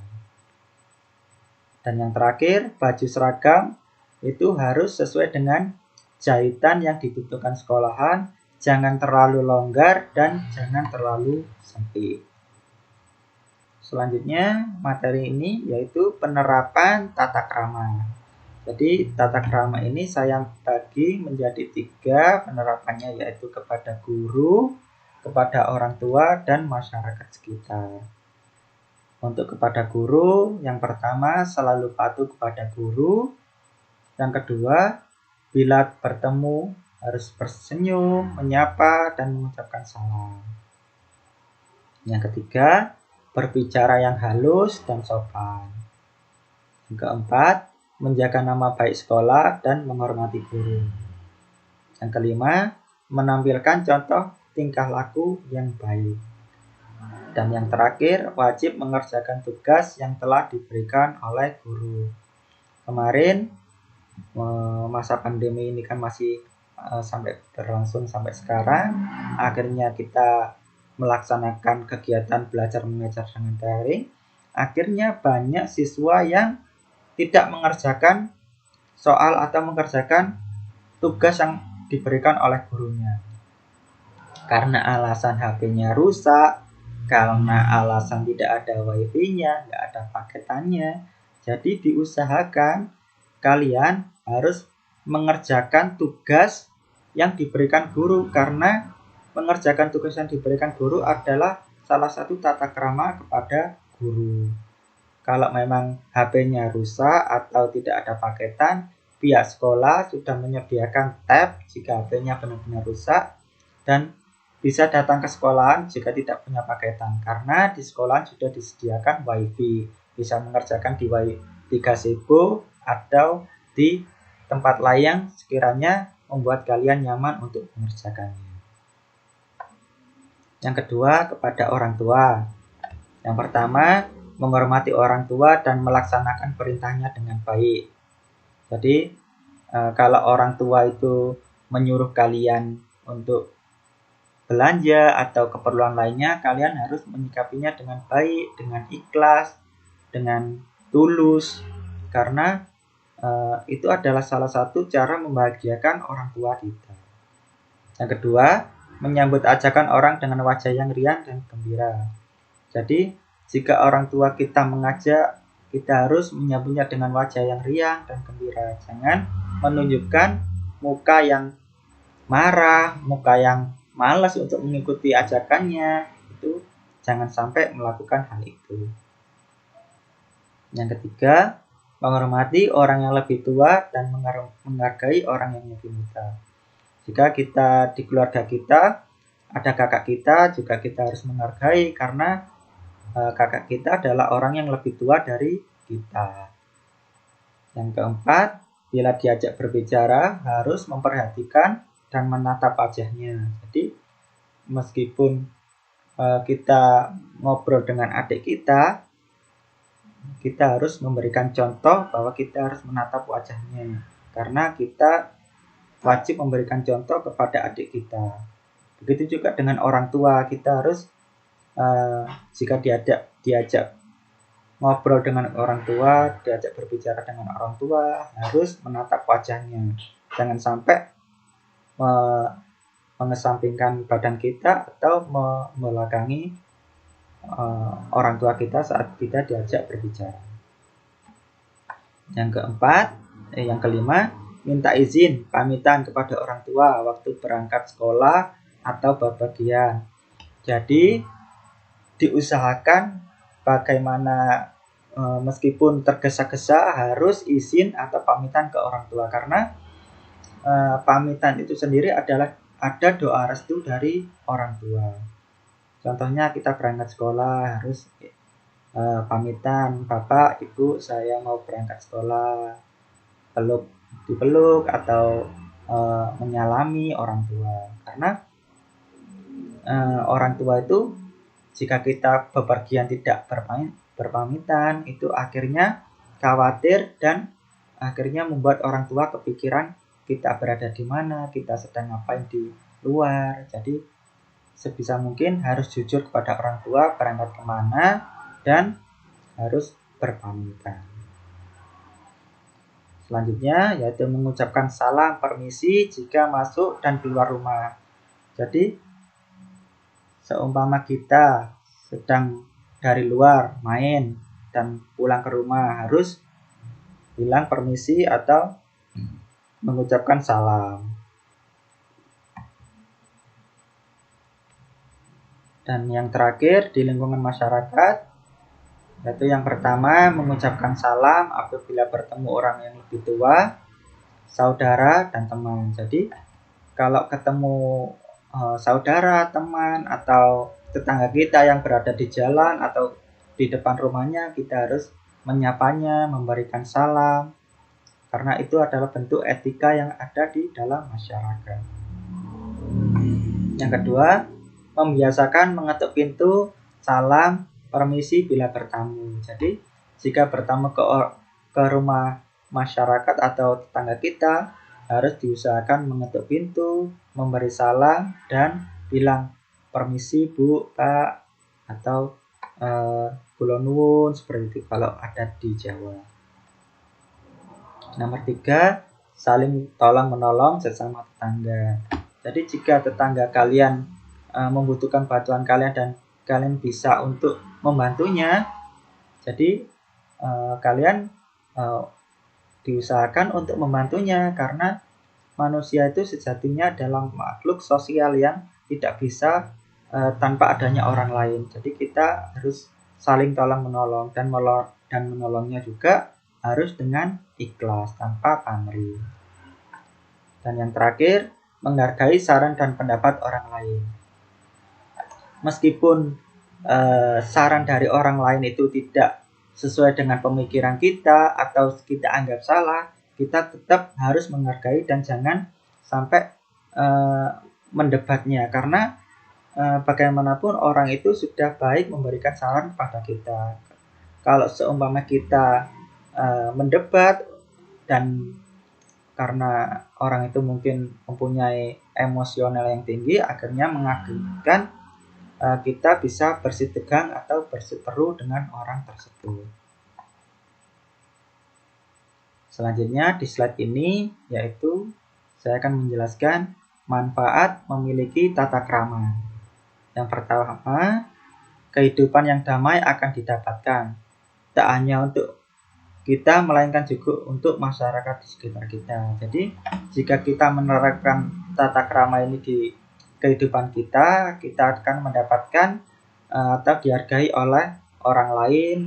Dan yang terakhir, baju seragam itu harus sesuai dengan jahitan yang dibutuhkan sekolahan, jangan terlalu longgar dan jangan terlalu sempit. Selanjutnya, materi ini yaitu penerapan tata krama. Jadi tata krama ini saya bagi menjadi 3 penerapannya, yaitu kepada guru, kepada orang tua, dan masyarakat sekitar. Untuk kepada guru, yang pertama selalu patuh kepada guru. Yang kedua, bila bertemu harus bersenyum, menyapa, dan mengucapkan salam. Yang ketiga, berbicara yang halus dan sopan. Yang keempat, menjaga nama baik sekolah dan menghormati guru. Yang kelima, menampilkan contoh tingkah laku yang baik. Dan yang terakhir, wajib mengerjakan tugas yang telah diberikan oleh guru. Kemarin masa pandemi ini kan masih sampai berlangsung sampai sekarang. Akhirnya kita melaksanakan kegiatan belajar mengajar dengan daring. Akhirnya banyak siswa yang tidak mengerjakan soal atau mengerjakan tugas yang diberikan oleh gurunya. Karena alasan HP-nya rusak, karena alasan tidak ada wifi-nya, nggak ada paketannya. Jadi diusahakan kalian harus mengerjakan tugas yang diberikan guru, karena mengerjakan tugas yang diberikan guru adalah salah satu tata krama kepada guru. Kalau memang HP-nya rusak atau tidak ada paketan, pihak sekolah sudah menyediakan tab jika HP-nya benar-benar rusak, dan bisa datang ke sekolahan jika tidak punya paketan, karena di sekolah sudah disediakan WiFi, bisa mengerjakan di gazebo atau di tempat lain sekiranya membuat kalian nyaman untuk mengerjakannya. Yang kedua, kepada orang tua. Yang pertama, menghormati orang tua dan melaksanakan perintahnya dengan baik. Jadi, kalau orang tua itu menyuruh kalian untuk belanja atau keperluan lainnya, kalian harus menyikapinya dengan baik, dengan ikhlas, dengan tulus, karena itu adalah salah satu cara membahagiakan orang tua kita. Yang kedua, menyambut ajakan orang dengan wajah yang riang dan gembira. Jadi, jika orang tua kita mengajak, kita harus menyambutnya dengan wajah yang riang dan gembira. Jangan menunjukkan muka yang marah, muka yang malas untuk mengikuti ajakannya. Itu jangan sampai melakukan hal itu. Yang ketiga, menghormati orang yang lebih tua dan menghargai orang yang lebih muda. Jika kita di keluarga kita ada kakak kita, juga kita harus menghargai, karena kakak kita adalah orang yang lebih tua dari kita. Yang keempat, bila diajak berbicara harus memperhatikan dan menatap wajahnya. Jadi meskipun kita ngobrol dengan adik kita harus memberikan contoh bahwa kita harus menatap wajahnya, karena kita wajib memberikan contoh kepada adik kita. Begitu juga dengan orang tua, kita harus jika diajak ngobrol dengan orang tua, diajak berbicara dengan orang tua, harus menatap wajahnya. Jangan sampai mengesampingkan badan kita atau membelakangi orang tua kita saat kita diajak berbicara. Yang kelima, minta izin pamitan kepada orang tua waktu berangkat sekolah atau bepergian. Jadi diusahakan bagaimana meskipun tergesa-gesa harus izin atau pamitan ke orang tua, karena pamitan itu sendiri adalah ada doa restu dari orang tua. Contohnya kita berangkat sekolah harus pamitan, Bapak, Ibu, saya mau berangkat sekolah, dipeluk atau menyalami orang tua. Karena orang tua itu jika kita bepergian tidak berpamitan, itu akhirnya khawatir dan akhirnya membuat orang tua kepikiran kita berada di mana, kita sedang ngapain di luar. Jadi sebisa mungkin harus jujur kepada orang tua berangkat kemana dan harus berpamitan. Selanjutnya yaitu mengucapkan salam permisi jika masuk dan keluar rumah. Jadi seumpama kita sedang dari luar main dan pulang ke rumah, harus bilang permisi atau mengucapkan salam. Dan yang terakhir di lingkungan masyarakat, yaitu yang pertama mengucapkan salam apabila bertemu orang yang lebih tua, saudara, dan teman. Jadi kalau ketemu saudara, teman, atau tetangga kita yang berada di jalan atau di depan rumahnya, kita harus menyapanya, memberikan salam, karena itu adalah bentuk etika yang ada di dalam masyarakat. Yang kedua, membiasakan mengetuk pintu, salam, permisi bila bertamu. Jadi jika bertamu ke rumah masyarakat atau tetangga kita, harus diusahakan mengetuk pintu, memberi salam, dan bilang permisi Bu, Pak, atau kula nuwun, seperti itu kalau ada di Jawa. Nomor 3, saling tolong menolong sesama tetangga. Jadi jika tetangga kalian membutuhkan bantuan kalian dan kalian bisa untuk membantunya, jadi kalian diusahakan untuk membantunya, karena manusia itu sejatinya adalah makhluk sosial yang tidak bisa tanpa adanya orang lain. Jadi kita harus saling tolong menolong, dan menolongnya juga harus dengan ikhlas tanpa pamrih. Dan yang terakhir, menghargai saran dan pendapat orang lain. Meskipun saran dari orang lain itu tidak sesuai dengan pemikiran kita atau kita anggap salah, kita tetap harus menghargai dan jangan sampai mendebatnya, karena bagaimanapun orang itu sudah baik memberikan saran kepada kita. Kalau seumpama kita mendebat, dan karena orang itu mungkin mempunyai emosional yang tinggi, akhirnya mengakibatkan kita bisa bersitegang atau berseteru dengan orang tersebut. Selanjutnya di slide ini, yaitu saya akan menjelaskan manfaat memiliki tata krama. Yang pertama, kehidupan yang damai akan didapatkan, tak hanya untuk kita, melainkan juga untuk masyarakat di sekitar kita. Jadi, jika kita menerapkan tata krama ini di kehidupan kita, kita akan mendapatkan atau dihargai oleh orang lain,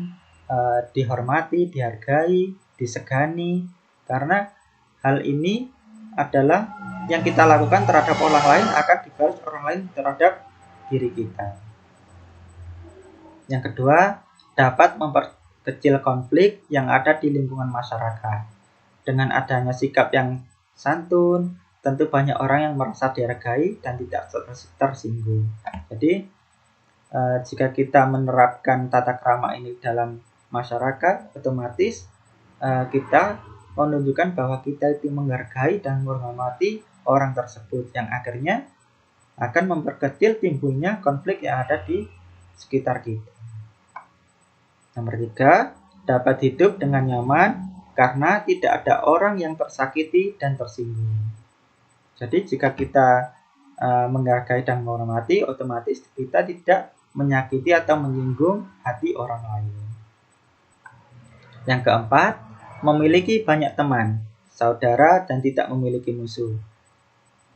dihormati, dihargai, disegani, karena hal ini adalah yang kita lakukan terhadap orang lain akan dibalas orang lain terhadap diri kita. Yang kedua, dapat memperkecil konflik yang ada di lingkungan masyarakat. Dengan adanya sikap yang santun, tentu banyak orang yang merasa dihargai dan tidak tersinggung. Jadi, jika kita menerapkan tata krama ini dalam masyarakat, otomatis kita menunjukkan bahwa kita itu menghargai dan menghormati orang tersebut, yang akhirnya akan memperkecil timbulnya konflik yang ada di sekitar kita. Nomor 3, dapat hidup dengan nyaman karena tidak ada orang yang tersakiti dan tersinggung. Jadi jika kita menghargai dan menghormati, otomatis kita tidak menyakiti atau menyinggung hati orang lain. Yang keempat, memiliki banyak teman, saudara, dan tidak memiliki musuh.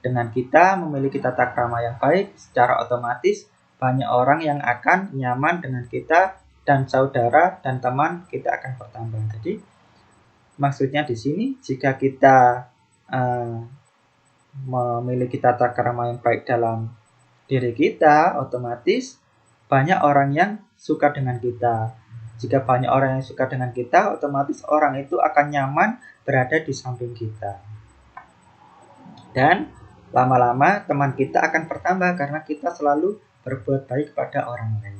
Dengan kita memiliki tata krama yang baik, secara otomatis banyak orang yang akan nyaman dengan kita, dan saudara dan teman kita akan bertambah. Jadi maksudnya di sini, jika kita memiliki tata krama yang baik dalam diri kita, otomatis banyak orang yang suka dengan kita. Jika banyak orang yang suka dengan kita, otomatis orang itu akan nyaman berada di samping kita. Dan lama-lama teman kita akan bertambah karena kita selalu berbuat baik kepada orang lain.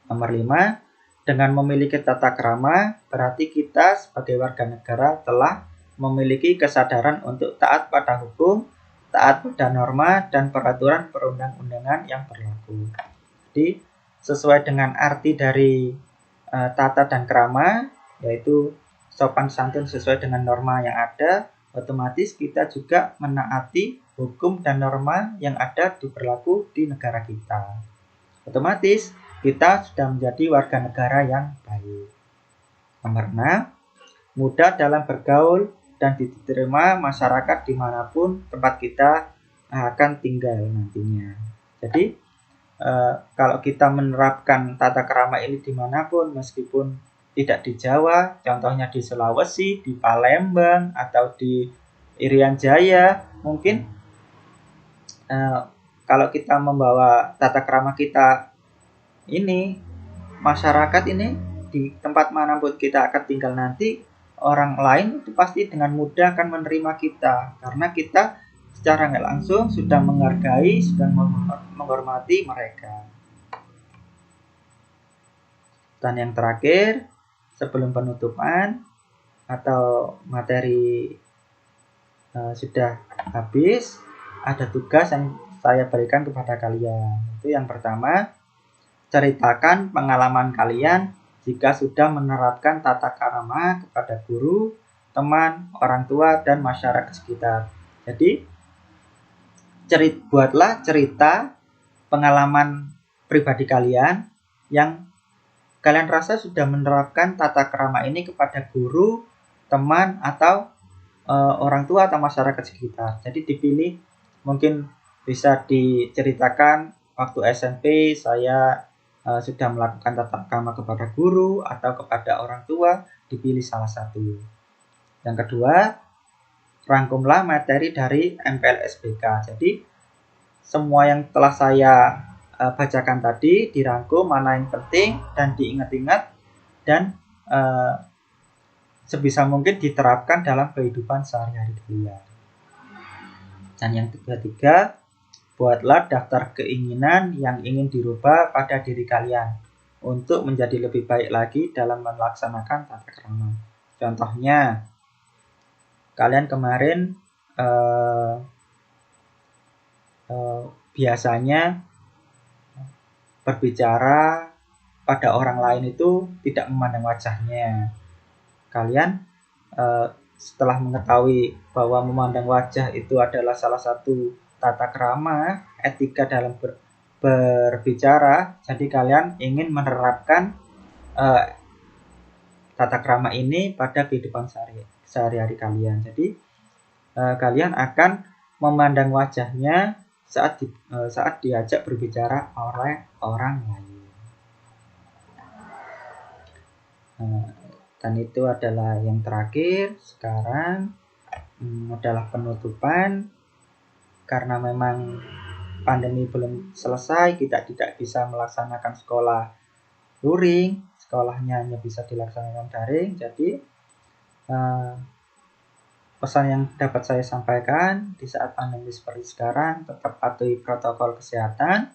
Nomor 5, dengan memiliki tata krama, berarti kita sebagai warga negara telah memiliki kesadaran untuk taat pada hukum, taat pada norma dan peraturan perundang-undangan yang berlaku. Jadi, sesuai dengan arti dari tata dan krama, yaitu sopan santun sesuai dengan norma yang ada, otomatis kita juga menaati hukum dan norma yang ada berlaku di negara kita. Otomatis kita sudah menjadi warga negara yang baik. Nomor 6, mudah dalam bergaul dan diterima masyarakat dimanapun tempat kita akan tinggal nantinya. Jadi kalau kita menerapkan tata krama ini dimanapun, meskipun tidak di Jawa, contohnya di Sulawesi, di Palembang, atau di Irian Jaya, mungkin kalau kita membawa tata krama kita ini, masyarakat ini di tempat manapun kita akan tinggal nanti, orang lain itu pasti dengan mudah akan menerima kita, karena kita secara nggak langsung sudah menghargai, sudah menghormati mereka. Dan yang terakhir, sebelum penutupan atau materi sudah habis, ada tugas yang saya berikan kepada kalian. Itu yang pertama, ceritakan pengalaman kalian jika sudah menerapkan tata krama kepada guru, teman, orang tua, dan masyarakat sekitar. Jadi, buatlah cerita pengalaman pribadi kalian yang kalian rasa sudah menerapkan tata krama ini kepada guru, teman atau orang tua atau masyarakat sekitar. Jadi dipilih, mungkin bisa diceritakan waktu SMP saya sudah melakukan tata krama kepada guru atau kepada orang tua, dipilih salah satu. Yang kedua, rangkumlah materi dari MPLSBK. Jadi semua yang telah saya bacakan tadi dirangkum, mana yang penting dan diingat-ingat, dan sebisa mungkin diterapkan dalam kehidupan sehari-hari kalian. Dan yang ketiga, buatlah daftar keinginan yang ingin dirubah pada diri kalian untuk menjadi lebih baik lagi dalam melaksanakan tata krama. Contohnya, kalian kemarin biasanya berbicara pada orang lain itu tidak memandang wajahnya. Kalian setelah mengetahui bahwa memandang wajah itu adalah salah satu tata krama, etika dalam berbicara, jadi kalian ingin menerapkan tata krama ini pada kehidupan sehari-hari kalian. Jadi kalian akan memandang wajahnya saat diajak berbicara oleh orang lain. Dan itu adalah yang terakhir. Sekarang adalah penutupan. Karena memang pandemi belum selesai, kita tidak bisa melaksanakan sekolah luring, sekolahnya hanya bisa dilaksanakan daring. Jadi pesan yang dapat saya sampaikan di saat pandemi seperti sekarang, tetap patuhi protokol kesehatan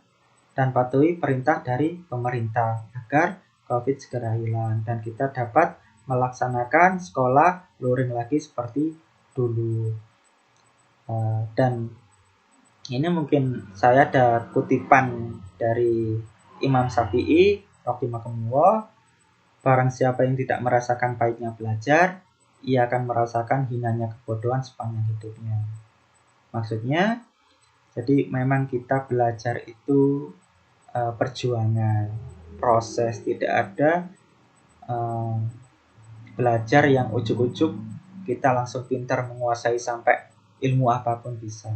dan patuhi perintah dari pemerintah agar COVID segera hilang dan kita dapat melaksanakan sekolah luring lagi seperti dulu. Dan ini mungkin saya ada kutipan dari Imam Syafi'i rahimahullah, barang siapa yang tidak merasakan pahitnya belajar, ia akan merasakan hinanya kebodohan sepanjang hidupnya. Maksudnya, jadi memang kita belajar itu perjuangan, proses, tidak ada belajar yang ujuk-ujuk kita langsung pintar menguasai sampai ilmu apapun bisa.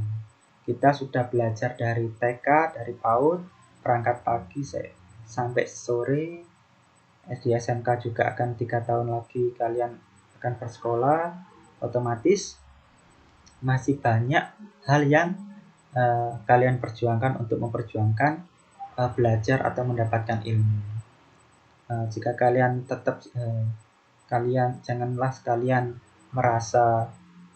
Kita sudah belajar dari TK, dari PAUD, berangkat pagi sampai sore, SD SMK juga akan 3 tahun lagi kalian akan bersekolah, otomatis masih banyak hal yang kalian perjuangkan untuk memperjuangkan belajar atau mendapatkan ilmu. Jika kalian tetap janganlah sekalian merasa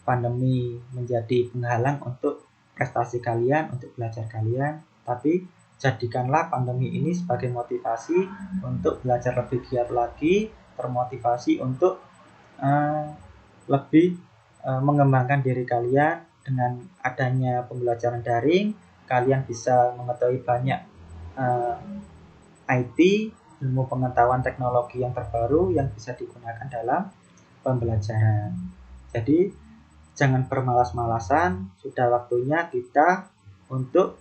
pandemi menjadi penghalang untuk prestasi kalian, untuk belajar kalian, tapi jadikanlah pandemi ini sebagai motivasi untuk belajar lebih giat lagi, termotivasi untuk lebih mengembangkan diri kalian. Dengan adanya pembelajaran daring, kalian bisa mengetahui banyak IT, ilmu pengetahuan teknologi yang terbaru yang bisa digunakan dalam pembelajaran. Jadi jangan bermalas-malasan, sudah waktunya kita untuk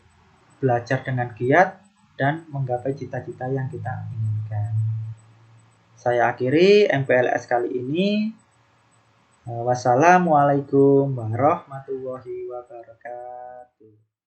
belajar dengan giat dan menggapai cita-cita yang kita inginkan. Saya akhiri MPLS kali ini. Wassalamualaikum warahmatullahi wabarakatuh.